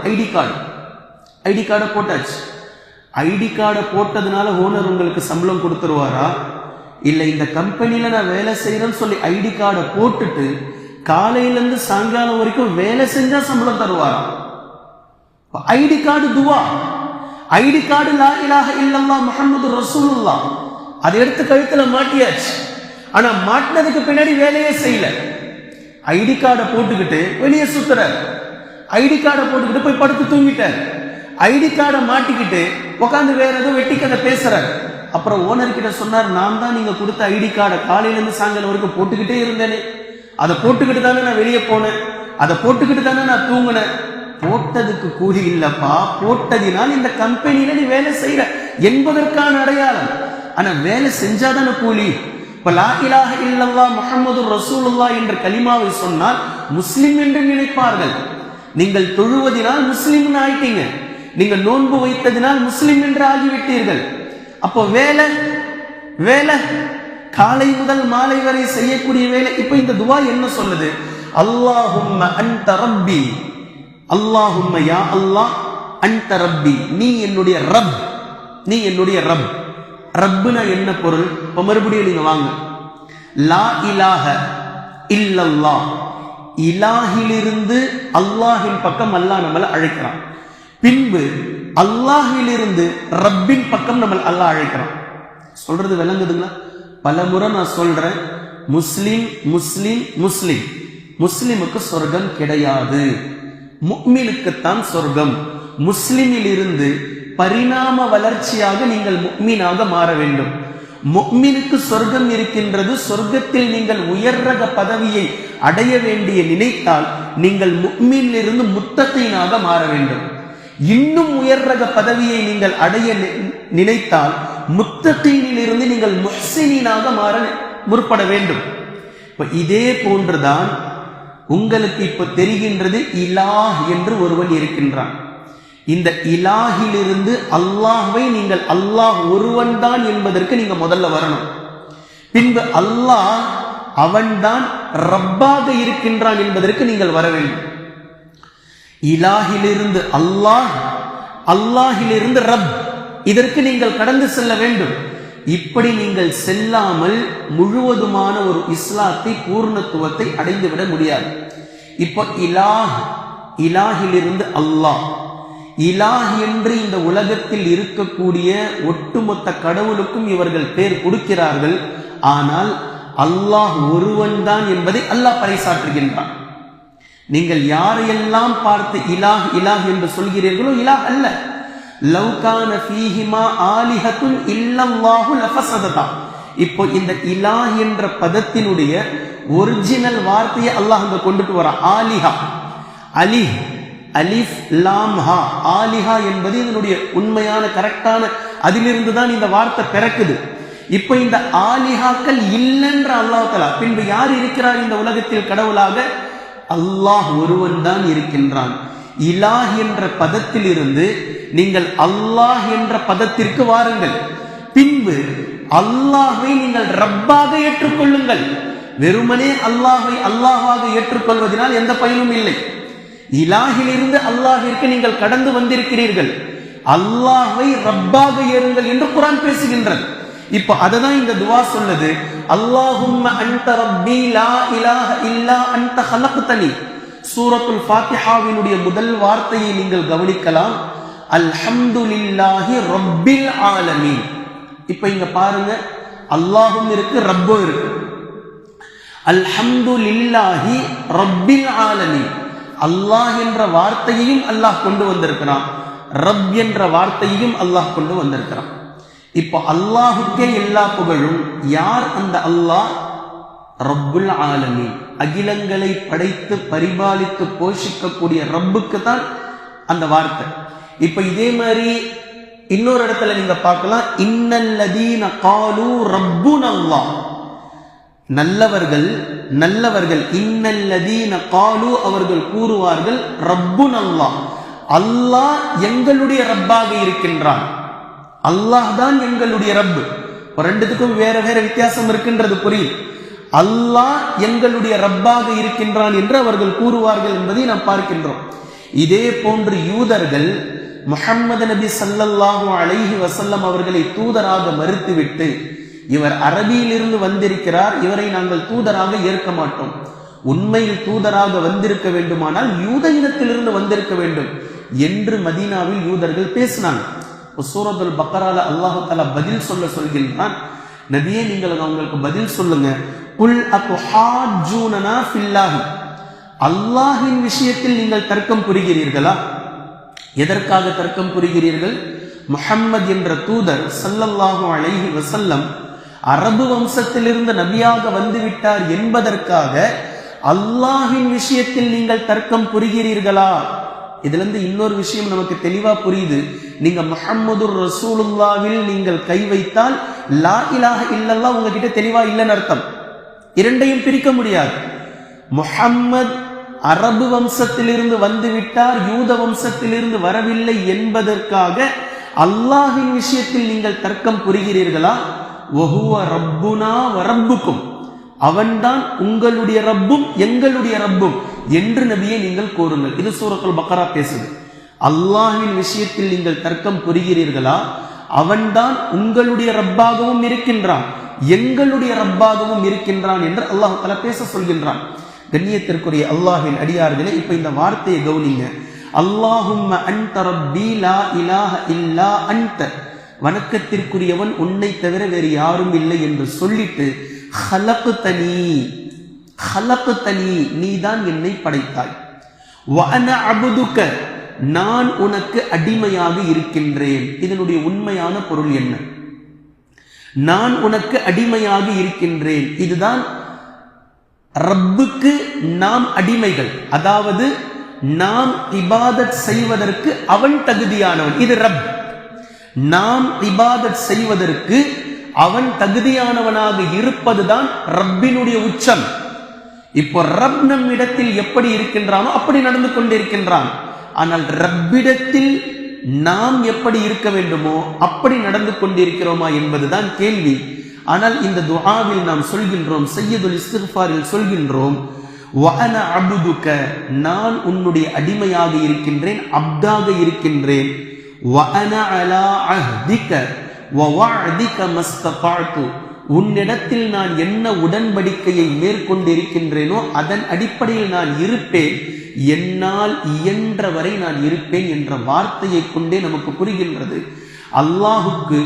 ஐடி கார்டை போட்டாச்சு. ஐடி கார்டை போட்டதுனால ஓனர் உங்களுக்கு சம்பளம் கொடுத்துருவாரா? இல்லை, இந்த கம்பெனியில நான் வேலை செய்யறேன்னு சொல்லி ஐடி கார்டை போட்டுட்டு காலையிலிருந்து சாயங்காலம் வரைக்கும் வேலை செஞ்சா சம்பளம் தருவாரா? ஐடி கார்டு துவா, ஐடி கார்டு லா இலாஹ இல்லல்லாஹ் முஹம்மது ரசூலுல்லாஹ், அதை எடுத்து கழுத்துல மாட்டியாச்சு. ஆனா மாட்டினதுக்கு பின்னாடி வேலையே செய்யல. ஐடி கார்டை போட்டுக்கிட்டு வெளியே சுத்துறார், ஐடி கார்டை போட்டுக்கிட்டு போய் படுத்து தூங்கிட்டார், ஐடி கார்டை மாட்டிக்கிட்டு உட்காந்து வேற ஏதோ வெட்டி கதை பேசுறாரு. அப்புறம் ஓனர் கிட்ட சொன்னார், நான் தான் நீங்க கொடுத்த ஐடி கார்டை காலையில இருந்து சாயங்காலம் வரைக்கும் போட்டுக்கிட்டே இருந்தேனே, அதை போட்டுக்கிட்டு தானே நான் வெளியே போனேன், அதை போட்டுக்கிட்டு தானே நான் தூங்கினேன். போட்டதுக்கு கூலி இல்லப்பா, போட்டதினால் இந்த கம்பெனியில நீ வேலை செய்யற என்பதற்கான அடையாளம். ஆனா வேலை செஞ்சாதான கூலி. இப்ப லா இலாஹ இல்லல்லாஹ் முஹம்மது ரசூலுல்லாஹ் என்ற கலிமாவை சொன்னால் முஸ்லிம் என்று நினைப்பார்கள். நீங்கள் தொழுவதினால் முஸ்லிம் ஆயிட்டீங்க, நீங்க நோன்பு வைத்ததினால் முஸ்லிம் என்று ஆகிவிட்டீர்கள். அப்போ வேலை வேலை காலை முதல் மாலை வரை செய்யக்கூடிய வேலை. இப்ப இந்த துவா என்ன சொல்லுது? அல்லாஹும்ம அன்த ரப்பி, அல்லாஹும்ம யா அல்லாஹ், அன்த ரப்பி, நீ என்னுடைய ரப், நீ என்னுடைய ரப். ரப்புனா என்ன பொருள்? இப்ப மறுபடியும் நீங்க வாங்க. லா இலாஹ இல்லல்லாஹ், இலாஹிலிருந்து அல்லாஹின் பக்கம் அல்லாஹ் நம்மளை அழைக்கிறான். பின்பு அல்லாஹிலிருந்து ரப்பின் பக்கம் நம்ம அல்லாஹ் அழைக்கிறான். சொல்றது விளங்குதுங்களா? பல முறை நான் சொல்றேன், முஸ்லிம் முஸ்லிம் முஸ்லிம். முஸ்லிமுக்கு சொர்க்கம் கிடையாது, முஃமினுக்குத்தான் சொர்க்கம். முஸ்லிமில் இருந்து பரிணாம வளர்ச்சியாக நீங்கள் முஃமினாக மாற வேண்டும். முஃமினுக்கு சொர்க்கம் இருக்கின்றது. சொர்க்கத்தில் நீங்கள் உயர் ரக பதவியை அடைய வேண்டிய நினைத்தால் நீங்கள் முஃமினில் இருந்து முத்தகீனாக மாற வேண்டும். இன்னும் உயர் ரக பதவியை நீங்கள் அடைய நினைத்தால் முத்தகீனில் இருந்து நீங்கள் முஹ்சினாக மாற முற்பட வேண்டும். இப்ப இதே போன்றுதான் உங்களுக்கு இப்ப தெரிகின்றது, இலாஹ் என்று ஒருவன் இருக்கின்றான். இந்த இலாஹிலிருந்து அல்லாஹ்வை நீங்கள் அல்லாஹ் ஒருவன் தான் என்பதற்கு நீங்க முதல்ல வரணும். பின்பு அல்லாஹ் அவன்தான் ரப்பாக இருக்கின்றான் என்பதற்கு நீங்கள் வர வேண்டும். இலாஹிலிருந்து அல்லாஹ், அல்லாஹிலிருந்து ரப், இதற்கு நீங்கள் கடந்து செல்ல வேண்டும். இப்படி நீங்கள் செல்லாமல் முழுவதுமான ஒரு இஸ்லாத்தை, பூர்ணத்துவத்தை அடைந்துவிட முடியாது. இப்போ இலாஹ், இலாஹிலிருந்து அல்லாஹ், இலாஹ் என்று இந்த உலகத்தில் இருக்கக்கூடிய ஒட்டுமொத்த கடவுளுக்கும் இவர்கள் பேர் கொடுக்கிறார்கள். ஆனால் அல்லாஹ் ஒருவன் தான் என்பதை அல்லாஹ் பறைசாற்றுகின்றான். நீங்கள் யாரையெல்லாம் பார்த்து இலாஹ் இலாஹ் என்று சொல்கிறீர்களோ இலாஹ் அல்ல. லவ் கான ஃபீஹிமா ஆலிஹத்துன் இல்லல்லாஹு லஃபஸததா. இப்போ இந்த இலாஹ் என்ற பதத்தினுடைய ஒரிஜினல் வார்த்தையை அல்லாஹ் அங்க கொண்டுட்டு வரான். ஆலிஹா, அலிஹ், அலிஃப் லாம் ஹா, ஆலிஹா என்பது இதனுடைய உண்மையான கரெக்டான, அதிலிருந்து தான் இந்த வார்த்தை பிறக்குது. இப்ப இந்த ஆலிஹாக்கள் இல்லைன்ற அல்லாஹ் தஆலா, பின்பு யார் இருக்கிறார் இந்த உலகத்தில் கடவுளாக? அல்லாஹ் ஒருவன் தான் இருக்கின்றான். இலாஹ் என்ற பதத்தில் இருந்து நீங்கள் அல்லாஹ் என்ற பதத்திற்கு வாருங்கள். பின்பு அல்லாஹ்வை நீங்கள் ரப்பாக ஏற்றுக்கொள்ளுங்கள். வெறுமனே அல்லாஹ்வை அல்லாஹ்வாக ஏற்றுக்கொள்வதனால் எந்த பயனும் இல்லை. இலாஹிலிருந்து அல்லாஹிற்கு நீங்கள் கடந்து வந்திருக்கிறீர்கள். அல்லாஹ்வை ரப்பாக ஏறுங்கள் என்று குர்ஆன் பேசுகின்றது. இப்ப அததான் இந்த துவா சொல்லுது. அல்லாஹும்ம அன்த ரப்பி லா இலாஹ இல்லா அன்த ஹலக்தனி. சூரத்துல் ஃபாத்திஹாவினுடைய முதல் வார்த்தையை நீங்கள் கவனிக்கலாம். அல்ஹம்துலில்லாஹி ரப்பில் ஆலமீன். இப்ப இங்க பாருங்க, அல்லாஹும் இருக்கு, ரப்பும் இருக்கு. அல்ஹம்துலில்லாஹி ரப்பில் ஆலமீன். அல்லாஹ் என்ற வார்த்தையையும் அல்லாஹ் கொண்டு வந்திருக்கிறான், ரப் என்ற வார்த்தையையும் அல்லாஹ் கொண்டு வந்திருக்கிறான். இப்போ அல்லாஹுக்கே எல்லா புகழும். யார் அந்த அல்லாஹ்? ரப்புல் ஆலமீன், அகிலங்களை படைத்து பரிபாலித்து போஷிக்கக்கூடிய ரப்புக்கு தான் அந்த வார்த்தை. இப்ப இதே மாதிரி இன்னொரு இடத்துல நீங்க பார்க்கலாம், இன்னல்லதீன காலு ரப்புனல்லாஹ். நல்லவர்கள், நல்லவர்கள், இன்னல்லதீன காலு அவர்கள் கூறுவார்கள், ரப்புனல்லாஹ், அல்லாஹ் எங்களுடைய ரப்பாக இருக்கின்றான். அல்லாஹ் தான் எங்களுடைய ரப்பு. ரெண்டுத்துக்கும் வேற வேற வித்தியாசம் இருக்கின்றது, புரியுது? அல்லாஹ் எங்களுடைய ரப்பாக இருக்கின்றான் என்று அவர்கள் கூறுவார்கள் என்பதை நாம் பார்க்கின்றோம். இதே போன்று யூதர்கள் முஹம்மது நபி ஸல்லல்லாஹு அலைஹி வஸல்லம் அவர்களை தூதராக மறுத்துவிட்டு, இவர் அரபியிலிருந்து வந்திருக்கிறார், இவரை நாங்கள் தூதராக ஏற்க மாட்டோம், உண்மையில் தூதராக வந்திருக்க வேண்டுமானால் யூத இனத்திலிருந்து வந்திருக்க வேண்டும் என்று மதீனாவில் யூதர்கள் பேசினாங்க. சூரத்துல் பக்கரால அல்லாஹ் தஆலா பதில் சொல்கின்றான், நபியே நீங்கள் அவங்களுக்கு பதில் சொல்லுங்க. குல் அத்துஹாஜூனனா ஃபில்லாஹி. அல்லாஹ்வின் விஷயத்தில் நீங்கள் தர்க்கம் புரிகிறீர்களா? எதற்காக தர்க்கம் புரிகிறீர்கள்? முஹம்மது என்ற தூதர் ஸல்லல்லாஹு அலைஹி வஸல்லம் அரபு வம்சத்திலிருந்து நபியாக வந்துவிட்டார் என்பதற்காக அல்லாஹ்வின் விஷயத்தில் நீங்கள் தர்க்கம் புரிகிறீர்களா? இதுல இருந்து இன்னொரு விஷயம் நமக்கு தெளிவா புரியுது. நீங்க முஹம்மதுர் ரசூலுல்லாஹ்வில் நீங்கள் கை வைத்தால் லா இலாஹ இல்லல்லாஹ் உங்ககிட்ட தெளிவா இல்லைன்னு அர்த்தம். இரண்டையும் பிரிக்க முடியாது. முஹம்மது அரபு வம்சத்திலிருந்து வந்துவிட்டார், யூத வம்சத்திலிருந்து வரவில்லை என்பதற்காக அல்லாஹ்வின் விஷயத்தில் நீங்கள் தர்க்கம் புரிகிறீர்களா? வஹுவ ரப்புனா வ ரப்புக்கும், அவன்தான் உங்களுடைய ரப்பும் எங்களுடைய ரப்பும் என்று நபியை நீங்கள் கூறுங்கள். இது சூரத்துல் பக்கரா பேசுது. அல்லாஹ்வின் விஷயத்தில் நீங்கள் தர்க்கம் புரிகிறீர்களா? அவன்தான் உங்களுடைய ரப்பாகவும் இருக்கின்றான், எங்களுடைய ரப்பாகவும் இருக்கின்றான் என்று அல்லாஹ் தஆலா பேச சொல்கின்றான். கண்ணியத்திற்குரிய அல்லாஹ்வின் அடியார்களே, இப்ப இந்த வார்த்தையை கவனிங்க. அல்லாஹும்ம அன்த ரப்பி லா இலாஹ இல்லா அன்த, வணக்கத்திற்குரியவன் உன்னை தவிர வேறு யாரும் இல்லை என்று சொல்லிட்டு ஹலக்தனி ஹலக்தனி, நீதான் என்னை படைத்தாய். வஅன அபுதுக, நான் உனக்கு அடிமையாக இருக்கின்றேன். இதனுடைய உண்மையான பொருள் என்ன? நான் உனக்கு அடிமையாக இருக்கின்றேன். இதுதான் ரப்புக்கு நாம் அடிமைகள். அதாவது நாம் இபாதத் செய்வதற்கு அவன் தகுதியானவன். இது ரப். நாம் இபாதத் செய்வதற்கு அவன் தகுதியானவனாக இருப்பதுதான் ரப்பினுடைய உச்சம். இப்போ ரப் நம் இடத்தில் எப்படி இருக்கின்றானோ அப்படி நடந்து கொண்டிருக்கின்றான். ஆனால் ரப்பிடத்தில் நாம் எப்படி இருக்க வேண்டுமோ அப்படி நடந்து கொண்டிருக்கிறோமா என்பதுதான் கேள்வி. ஆனால் இந்த துஆவில் நாம் சொல்கின்றோம், சய்யதுல் இஸ்திக்ஃபாரில் சொல்கின்றோம், வஅன அபுதுக, நான் உன்னுடைய அடிமையாக இருக்கின்றேன், அப்தாக இருக்கின்றேன். வஅன அலா அஹ்திக வவஅதிக மஸ்ததஅது, உன்னிடத்தில் நான் என்ன உடன்படிக்கையை மேற்கொண்டிருக்கின்றேனோ அதன் அடிப்படையில் நான் இருப்பேன், என்னால் இயன்றவரை நான் இருப்பேன் என்ற வார்த்தையை கொண்டே நமக்கு புரிகின்றது அல்லாஹுக்கு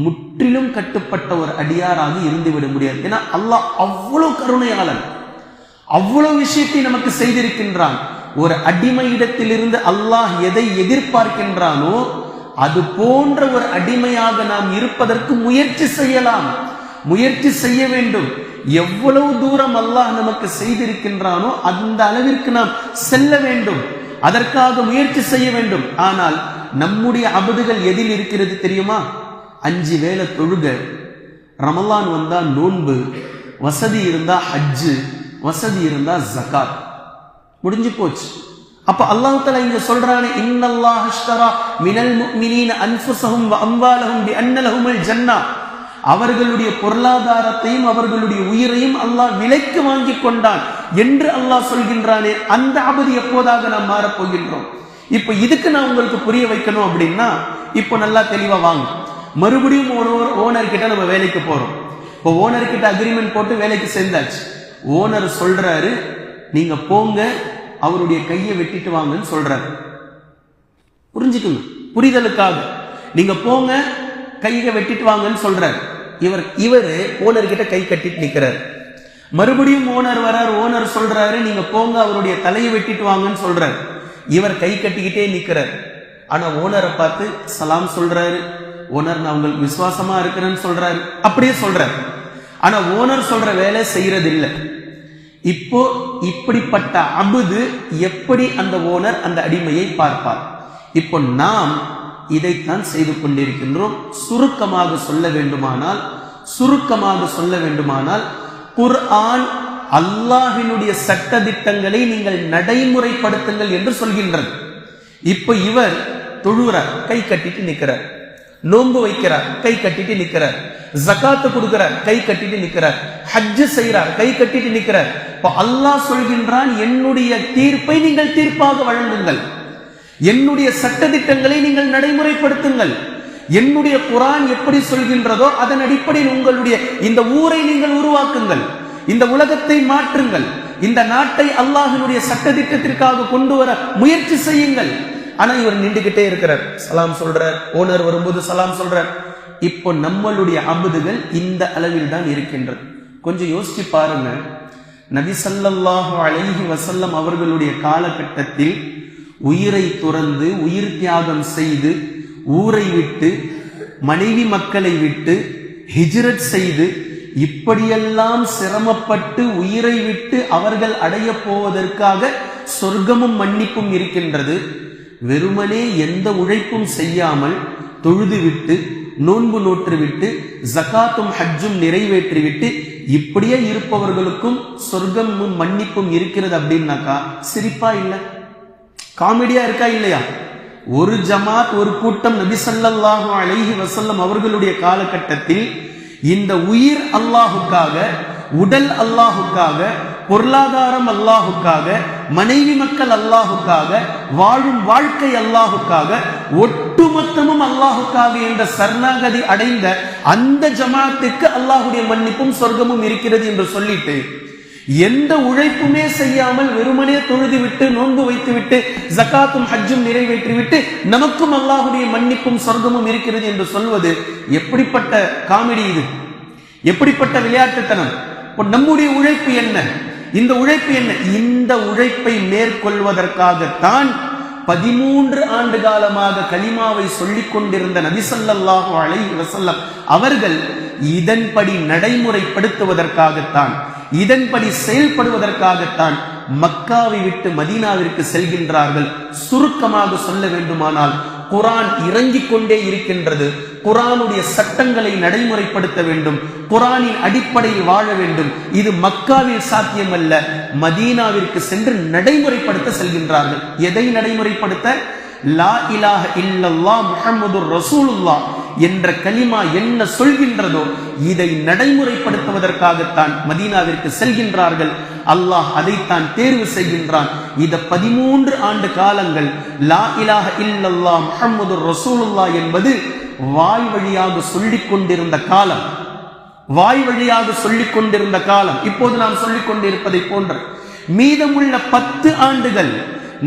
முற்றிலும் கட்டுப்பட்ட ஒரு அடியாராக இருந்துவிட முடியாது. ஏன்னா அல்லாஹ் அவ்வளவு கருணையாளன், அவ்வளவு விஷயத்தை நமக்கு செய்திருக்கின்றான். ஒரு அடிமையிடத்திலிருந்து அல்லாஹ் எதை எதிர்பார்க்கின்றானோ அது போன்ற ஒரு அடிமையாக நாம் இருப்பதற்கு முயற்சி செய்யலாம், முயற்சி செய்ய வேண்டும். எவ்வளவு தூரம் அல்லாஹ் நமக்கு செய்திருக்கின்றானோ அந்த அளவிற்கு நாம் செல்ல வேண்டும், அதற்காக முயற்சி செய்ய வேண்டும். ஆனால் நம்முடைய அபதுகள் எதில் இருக்கிறது தெரியுமா? 5 வேளை தொழுக, ரமலான் வந்தா நோன்பு, வசதி இருந்தா ஹஜ்ஜு, வசதி இருந்தா ஜகாத், முடிஞ்சு போச்சு. அப்ப அல்லாஹ் தஆலா இங்க சொல்றானே, இன்னல்லாஹ் அஷ்தரா மினல் முஃமினீன அன்ஃபுஸஹும் வ அம்வாலஹும் பிஅன்ன லஹுமுல் ஜன்னah, அவர்களுடைய பொருளாதாரத்தையும் அவர்களுடைய உயிரையும் அல்லாஹ் விலைக்கு வாங்கி கொண்டான் என்று அல்லாஹ் சொல்கின்றானே, அந்த அபது எப்போதாக நாம் மாறப் போகின்றோம்? இப்ப இதுக்கு நான் உங்களுக்கு புரிய வைக்கணும் அப்படின்னா, இப்போ நல்லா தெளிவா வாங்க. மறுபடியும் ஓனர் கிட்ட நம்ம வேலைக்கு போறோம். இப்போ ஓனர் கிட்ட அக்ரிமெண்ட் போட்டு வேலைக்கு சேர்ந்தாச்சு. ஓனர் சொல்றாரு, நீங்க போங்க, அவருடைய கையை வெட்டிட்டு வாங்கன்னு சொல்றாரு. புரிஞ்சுக்குங்க, புரிதலுக்காக நீங்க போங்க, கையை வெட்டிட்டு வாங்கன்னு சொல்றாரு. இவரு ஓனர் கிட்ட கை கட்டிட்டு நிக்கிறார். மறுபடியும் ஓனர் வரார், ஓனர் சொல்றாரு, நீங்க போங்க, அவருடைய தலையை வெட்டிட்டு வாங்கன்னு சொல்றாரு. இவர் கை கட்டிக்கிட்டே நிக்கிறார். ஆனா ஓனரை பார்த்து சலாம் சொல்றாரு. ஓனர், நான் உங்களுக்கு விசுவாசமா இருக்கிறேன்னு சொல்றாரு, அப்படியே சொல்றாரு. ஆனா ஓனர் சொல்ற வேலை செய்யறது இல்லை. இப்போ இப்படிப்பட்ட அபுது எப்படி அந்த ஓனர் அந்த அடிமையை பார்ப்பார்? இப்போ நாம் இதைத்தான் செய்து கொண்டிருக்கின்றோம். சுருக்கமாக சொல்ல வேண்டுமானால் குர்ஆன் அல்லாஹ்வினுடைய சட்ட திட்டங்களை நீங்கள் நடைமுறைப்படுத்துங்கள் என்று சொல்கின்றது. இப்ப இவர் தொழுகிறார், கை கட்டிட்டு நிற்கிறார். நோன்பு வைக்கிறார், கை கட்டிட்டு நிற்கிறார். ஜகாத்து கொடுக்கிறார், கை கட்டிட்டு நிற்கிறார். ஹஜ்ஜு செய்கிறார், கை கட்டிட்டு நிற்கிறார். இப்ப அல்லாஹ் சொல்கின்றான், என்னுடைய தீர்ப்பை நீங்கள் தீர்ப்பாக வழங்குங்கள், என்னுடைய சட்ட திட்டங்களை நீங்கள் நடைமுறைப்படுத்துங்கள், என்னுடைய குர்ஆன் எப்படி சொல்கின்றதோ அதன் அடிப்படையில் உங்களுடைய இந்த ஊரை நீங்கள் உருவாக்குங்கள், இந்த உலகத்தை மாற்றுங்கள், இந்த நாட்டை அல்லாஹ்வினுடைய சட்ட திட்டத்திற்காக கொண்டு வர முயற்சி செய்யுங்கள். ஆனா இவர் நின்றுகிட்டே இருக்கிறார், சலாம் சொல்றார். ஓனர் வரும்போது சலாம் சொல்றார். இப்போ நம்மளுடைய அபதுகள் இந்த அளவில் தான் இருக்கின்றது. கொஞ்சம் யோசிச்சு பாருங்க. நபி ஸல்லல்லாஹு அலைஹி வஸல்லம் அவர்களுடைய காலகட்டத்தில் உயிரை துறந்து, உயிர் தியாகம் செய்து, ஊரை விட்டு, மனைவி மக்களை விட்டு ஹிஜ்ரத் செய்து, இப்படியெல்லாம் சிரமப்பட்டு உயிரை விட்டு அவர்கள் அடைய போவதற்காக சொர்க்கமும் மன்னிப்பும் இருக்கின்றது. வெறுமனே எந்த உழைப்பும் செய்யாமல் தொழுது விட்டு, நோன்பு நோற்று விட்டு, ஜகாத்தும் ஹஜ்ஜும் நிறைவேற்றிவிட்டு இப்படியே இருப்பவர்களுக்கும் சொர்க்கமும் மன்னிப்பும் இருக்கிறது அப்படின்னாக்கா சிரிப்பா இல்ல? காமெடியா இருக்கா இல்லையா? ஒரு ஜமாத், ஒரு கூட்டம் நபி ஸல்லல்லாஹு அலைஹி வஸல்லம் அவர்களுடைய காலகட்டத்தில் இந்த உயிர் அல்லாஹுக்காக, உடல் அல்லாஹுக்காக, பொருளாதாரம் அல்லாஹுக்காக, மனைவி மக்கள் அல்லாஹுக்காக, வாழும் வாழ்க்கை அல்லாஹுக்காக, ஒட்டுமொத்தமும் அல்லாஹுக்காக என்ற சரணாகதி அடைந்த அந்த ஜமாத்துக்கு அல்லாஹுடைய மன்னிப்பும் சொர்க்கமும் இருக்கிறது என்று சொல்லிட்டு, எந்த உழைப்புமே செய்யாமல் வெறுமனே தொழுது விட்டு, நோன்பு வைத்து விட்டு, ஜகாத்தும் ஹஜ்ஜும் நிறைவேற்றி விட்டு நமக்கும் அல்லாஹுடைய மன்னிப்பும் சொர்க்கமும் இருக்கிறது என்று சொல்வது எப்படிப்பட்ட காமெடி இது? எப்படிப்பட்ட விளையாட்டுத்தனம்! நம்முடைய உழைப்பு என்ன? இந்த உழைப்பு என்ன? இந்த உழைப்பை மேற்கொள்வதற்காகத்தான் 13 ஆண்டு காலமாக கலிமாவை சொல்லிக் கொண்டிருந்த நபி ஸல்லல்லாஹு அலைஹி வஸல்லம் அவர்கள் இதன்படி நடைமுறைப்படுத்துவதற்காகத்தான், இதன்படி செயல்படுவதற்காகத்தான் மக்காவை விட்டு மதீனாவிற்கு செல்கின்றார்கள். சுருக்கமாக சொல்ல வேண்டுமானால், குர்ஆன் இறங்கிக் கொண்டே இருக்கின்றது. குர்ஆனுடைய சட்டங்களை நடைமுறைப்படுத்த வேண்டும், குர்ஆனின் அடிப்படையில் வாழ வேண்டும். இது மக்காவில் சாத்தியமல்ல, மதீனாவிற்கு சென்று நடைமுறைப்படுத்த செல்கின்றார்கள். எதை நடைமுறைப்படுத்த? லா இலாஹ இல்லல்லாஹ் முஹம்மதுர் ரசூலுல்லாஹ் என்ற கலிமா என்ன சொல்கின்றதோ இதை நடைமுறைப்படுத்துவதற்காகத்தான் மதீனாவிற்கு செல்கின்றார்கள். அல்லாஹ் அதைத்தான் தேர்வு செய்கின்றான். இந்த 13 ஆண்டு காலங்கள் லா இலாஹ இல்லல்லாஹ் முஹம்மதுர் ரசூலுல்லாஹ் என்பது வாய் வழியாக சொல்லிக் கொண்டிருந்த காலம், வாய் வழியாக சொல்லிக் கொண்டிருந்த காலம். இப்போது நாம் சொல்லிக் கொண்டிருப்பதை போன்ற மீதமுள்ள 10 ஆண்டுகள்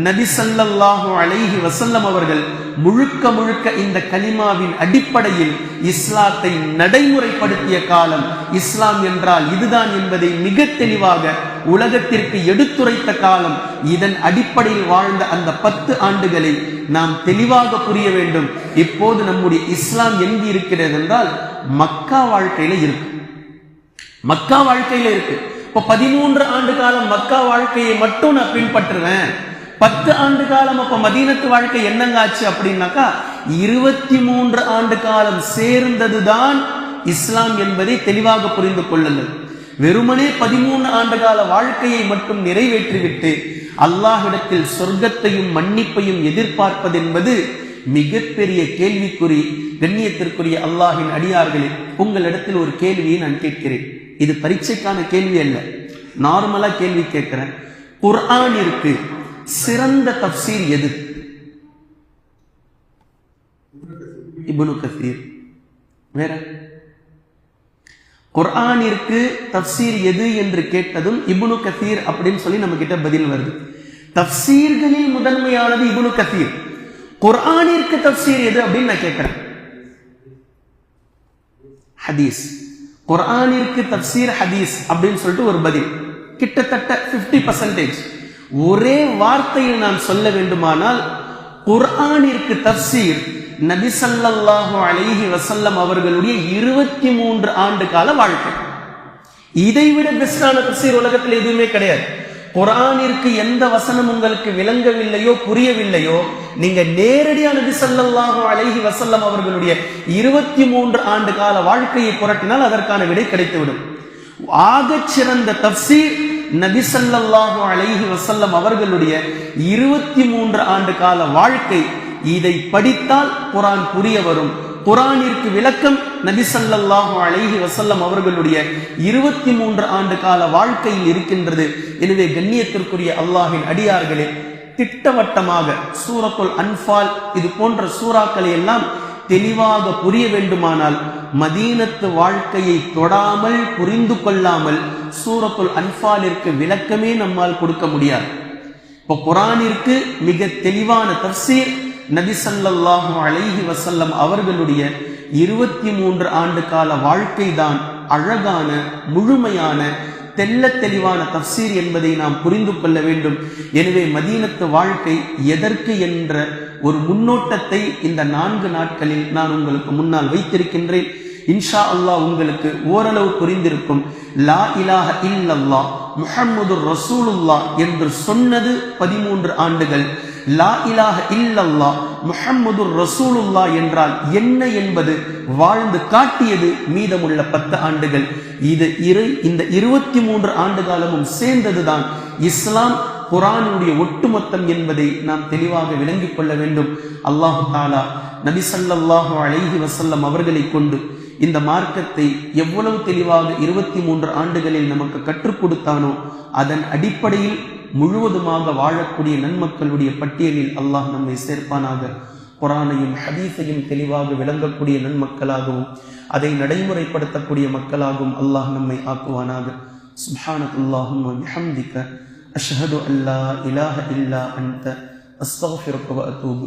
நபி ஸல்லல்லாஹு அலைஹி வஸல்லம் அவர்கள் முழுக்க முழுக்க இந்த கலிமாவின் அடிப்படையில் இஸ்லாத்தை நடைமுறைப்படுத்திய காலம். இஸ்லாம் என்றால் இதுதான் என்பதை மிக தெளிவாக உலகத்திற்கு எடுத்துரைத்த காலம். இதன் அடிப்படையில் வாழ்ந்த அந்த 10 ஆண்டுகளை நாம் தெளிவாக புரிய வேண்டும். இப்போது நம்முடைய இஸ்லாம் எங்கு இருக்கிறது என்றால் மக்கா வாழ்க்கையில இருக்கு, மக்கா வாழ்க்கையில இருக்கு. இப்போ 13 ஆண்டு காலம் மக்கா வாழ்க்கையை மட்டும் நான் பின்பற்றுவேன், 10 ஆண்டு காலம் அப்ப மதீனத்து வாழ்க்கை என்னங்க ஆச்சு அப்படின்னாக்கா 23 ஆண்டு காலம் சேர்ந்ததுதான் இஸ்லாம் என்பதை தெளிவாக புரிந்து கொள்ளுங்கள். வெறுமனே 13 ஆண்டு கால வாழ்க்கையை மட்டும் நிறைவேற்றிவிட்டு அல்லாஹ்விடத்தில் சொர்க்கத்தையும் மன்னிப்பையும் எதிர்பார்ப்பது என்பது மிகப்பெரிய கேள்விக்குறி. கண்ணியத்திற்குரிய அல்லாஹ்வின் அடியார்களே, உங்களிடத்தில் ஒரு கேள்வியை நான் கேட்கிறேன். இது பரீட்சைக்கான கேள்வி அல்ல, நார்மலா கேள்வி கேட்கிறேன். குர்ஆனிற்கு சிறந்த தஃப்சீர் எது? இப்னு கஸீர். வேற? குர்ஆனிற்கு தஃப்சீர் எது என்று கேட்டதும் இப்னு கஸீர் அப்படின்னு சொல்லி நம்ம கிட்ட பதில் வருது. தஃப்சீர்களில் முதன்மையானது இப்னு கஸீர். குர்ஆனிற்கு தஃப்சீர் எது அப்படின்னு நான் கேட்கிறேன். ஹதீஸ். குர்ஆனிற்கு தஃப்சீர் ஹதீஸ் அப்படின்னு சொல்லிட்டு ஒரு பதில், கிட்டத்தட்ட 50%. ஒரே வார்த்தையில் நான் சொல்ல வேண்டுமானால் குர்ஆனிற்கு தஃப்சீர் நபி ஸல்லல்லாஹு அலைஹி வஸல்லம் அவர்களுடைய 23 ஆண்டு கால வாழ்க்கை. இதைவிட பெஸ்டான தஃப்சீர் உலகத்தில் எதுவுமே கிடையாது. குர்ஆனிற்கு எந்த வசனம் உங்களுக்கு விளங்கவில்லையோ புரியவில்லையோ நீங்க நேரடியா நபி ஸல்லல்லாஹு அலைஹி வஸல்லம் அவர்களுடைய 23 ஆண்டு கால வாழ்க்கையை புரட்டினால் அதற்கான விடை கிடைத்துவிடும். ஆகச் சிறந்த தஃப்சீர் நபி ஸல்லல்லாஹு அலைஹி வஸல்லம் அவர்களுடைய 23 ஆண்டு கால வாழ்க்கை. இதை படித்தால் குர்ஆன் புரிய வரும். குர்ஆனிற்கு விளக்கம் நபி ஸல்லல்லாஹு அலைஹி வஸல்லம் அவர்களுடைய 23 ஆண்டு கால வாழ்க்கையில் இருக்கின்றது. எனவே கண்ணியத்திற்குரிய அல்லாஹ்வின் அடியார்களே, திட்டவட்டமாக சூரத்துல் அன்ஃபால் இது போன்ற சூறாக்களை எல்லாம் தெளிவாக புரிய வேண்டுமானால் மதீனத்து வாழ்க்கையை தொடாமல் புரிந்து கொள்ளாமல் சூரத்துல் அன்ஃபாலிற்கு விளக்கமே நம்மால் கொடுக்க முடியாது. இப்போ குர்ஆனிற்கு மிக தெளிவான தஃப்சீர் நபி ஸல்லல்லாஹு அலைஹி வஸல்லம் அவர்களுடைய 23 ஆண்டு கால வாழ்க்கை தான் அழகான முழுமையான தெல்ல தெளிவான தஃப்சீர் என்பதை நாம் புரிந்து கொள்ள வேண்டும். எனவே மதீனத்து வாழ்க்கை எதற்கு என்ற ஒரு முன்னோட்டத்தை இந்த 4 நாட்களில் நான் உங்களுக்கு முன்னால் வைத்திருக்கின்றேன். இன்ஷா அல்லாஹ் உங்களுக்கு ஓரளவு புரிந்திருக்கும். லா இலாஹ இல்லல்லாஹ் முஹம்மதுர் ரசூலுல்லாஹ் என்று சொன்னது 13 ஆண்டுகள். லா இலாஹ இல்லல்லாஹ் முஹம்மதுர் ரசூலுல்லாஹ் என்றால் என்ன என்பது வாழ்ந்து காட்டியது மீதமுள்ள 10 ஆண்டுகள். இந்த 23 ஆண்டு காலமும் சேர்ந்ததுதான் இஸ்லாம் குர்ஆனுடைய ஒட்டுமொத்தம் என்பதை நாம் தெளிவாக விளங்கிக் கொள்ள வேண்டும். அல்லாஹ் தஆலா நபி ஸல்லல்லாஹு அலைஹி வஸல்லம் அவர்களை கொண்டு இந்த மார்க்கத்தை எவ்வளவு தெளிவாக 23 ஆண்டுகளில் நமக்கு கற்றுக் கொடுத்தானோ அதன் அடிப்படையில் முழுவதுமாக வாழக்கூடிய நன்மக்களுடைய பட்டியலில் அல்லாஹ் நம்மை சேர்ப்பானாக. குர்ஆனையும் ஹதீஸையும் தெளிவாக விளங்கக்கூடிய நன்மக்களாகவும் அதை நடைமுறைப்படுத்தக்கூடிய மக்களாகவும் அல்லாஹ் நம்மை ஆக்குவானாக. சுப்ஹானல்லாஹும்ம வ பிஹம்திக அஷ்ஹது அல்லா இலாஹ இல்லா அன்த அஸ்தக்ஃபிருக வ அத்தூபு